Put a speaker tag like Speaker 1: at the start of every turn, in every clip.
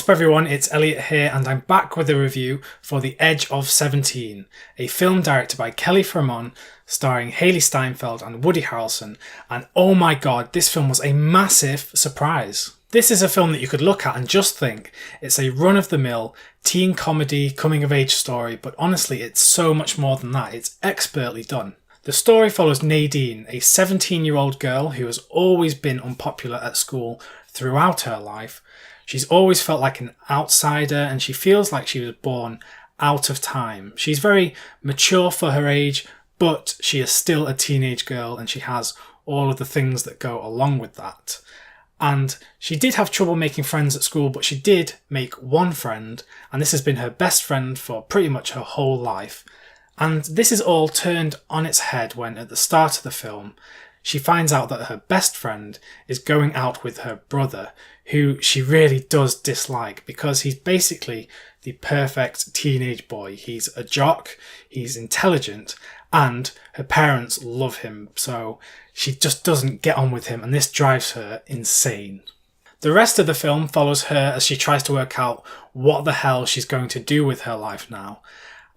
Speaker 1: What's up everyone, it's Elliot here and I'm back with a review for The Edge of 17, a film directed by Fremon, starring Hailee Steinfeld and Woody Harrelson, and oh my god, this film was a massive surprise. This is a film that you could look at and just think it's a run-of-the-mill teen comedy coming-of-age story, but honestly it's so much more than that, it's expertly done. The story follows Nadine, a 17-year-old girl who has always been unpopular at school throughout her life. She's always felt like an outsider and she feels like she was born out of time. She's very mature for her age, but she is still a teenage girl and she has all of the things that go along with that. And she did have trouble making friends at school, but she did make one friend, and this has been her best friend for pretty much her whole life. And this is all turned on its head when, at the start of the film, she finds out that her best friend is going out with her brother, who she really does dislike because he's basically the perfect teenage boy. He's a jock, he's intelligent, and her parents love him, so she just doesn't get on with him, and this drives her insane. The rest of the film follows her as she tries to work out what the hell she's going to do with her life now.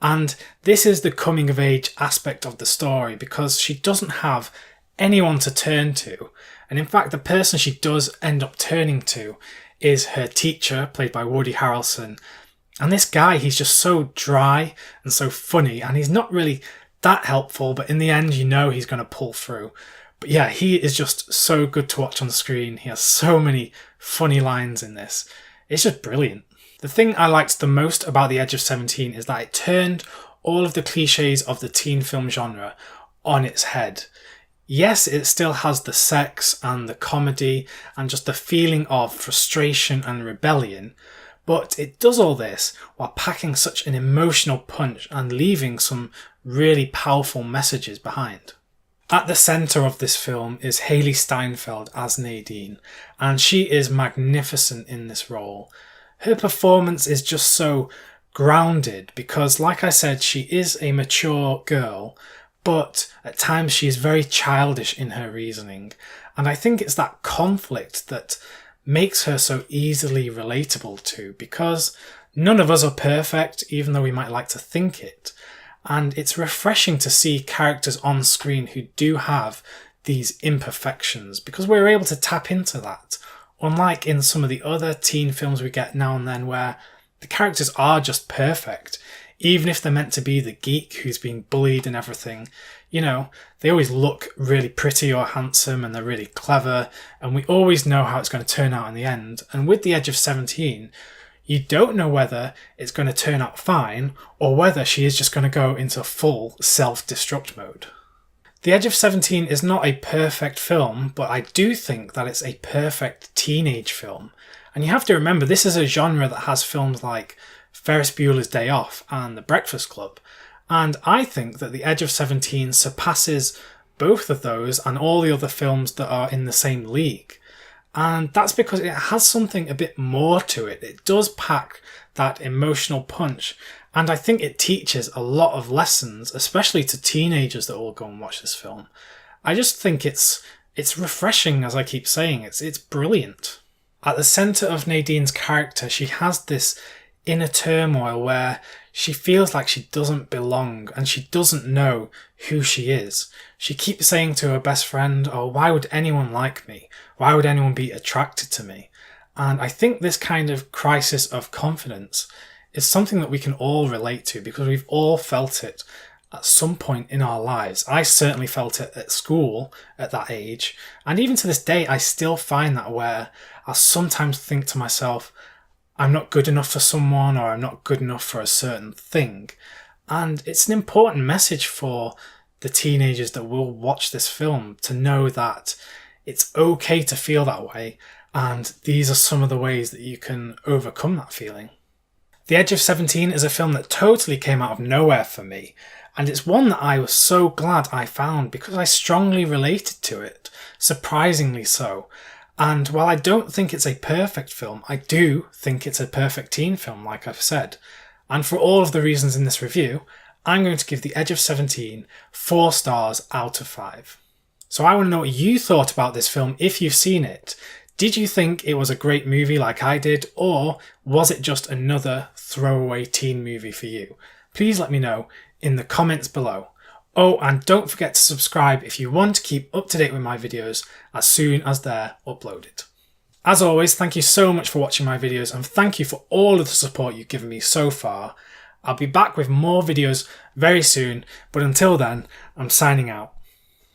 Speaker 1: And this is the coming of age aspect of the story because she doesn't have anyone to turn to, and in fact the person she does end up turning to is her teacher, played by Woody Harrelson. And this guy, he's just so dry and so funny, and he's not really that helpful, but in the end you know he's going to pull through. But yeah, he is just so good to watch on the screen. He has so many funny lines in this. It's just brilliant. The thing I liked the most about The Edge of 17 is that it turned all of the cliches of the teen film genre on its head. Yes, it still has the sex and the comedy and just the feeling of frustration and rebellion, but it does all this while packing such an emotional punch and leaving some really powerful messages behind. At the centre of this film is Hailee Steinfeld as Nadine, and she is magnificent in this role. Her performance is just so grounded because, like I said, she is a mature girl, but at times she is very childish in her reasoning, and I think it's that conflict that makes her so easily relatable to, because none of us are perfect, even though we might like to think it, and it's refreshing to see characters on screen who do have these imperfections, because we're able to tap into that, unlike in some of the other teen films we get now and then where the characters are just perfect. Even if they're meant to be the geek who's being bullied and everything, you know, they always look really pretty or handsome and they're really clever, and we always know how it's going to turn out in the end. And with The Edge of 17, you don't know whether it's going to turn out fine or whether she is just going to go into full self-destruct mode. The Edge of 17 is not a perfect film, but I do think that it's a perfect teenage film. And you have to remember, this is a genre that has films like Ferris Bueller's Day Off and The Breakfast Club, and I think that The Edge of 17 surpasses both of those and all the other films that are in the same league. And that's because it has something a bit more to it. It does pack that emotional punch, and I think it teaches a lot of lessons, especially to teenagers that will go and watch this film. I just think it's refreshing, as I keep saying. It's brilliant. At the centre of Nadine's character, she has this inner turmoil where she feels like she doesn't belong and she doesn't know who she is. She keeps saying to her best friend, "Oh, why would anyone like me? Why would anyone be attracted to me?" And I think this kind of crisis of confidence is something that we can all relate to because we've all felt it at some point in our lives. I certainly felt it at school at that age, and even to this day I still find that where I sometimes think to myself, I'm not good enough for someone, or I'm not good enough for a certain thing. And it's an important message for the teenagers that will watch this film to know that it's okay to feel that way, and these are some of the ways that you can overcome that feeling. The Edge of 17 is a film that totally came out of nowhere for me, and it's one that I was so glad I found because I strongly related to it, surprisingly so. And while I don't think it's a perfect film, I do think it's a perfect teen film, like I've said. And for all of the reasons in this review, I'm going to give The Edge of 17 4 stars out of 5. So I want to know what you thought about this film if you've seen it. Did you think it was a great movie like I did, or was it just another throwaway teen movie for you? Please let me know in the comments below. Oh, and don't forget to subscribe if you want to keep up to date with my videos as soon as they're uploaded. As always, thank you so much for watching my videos, and thank you for all of the support you've given me so far. I'll be back with more videos very soon, but until then, I'm signing out.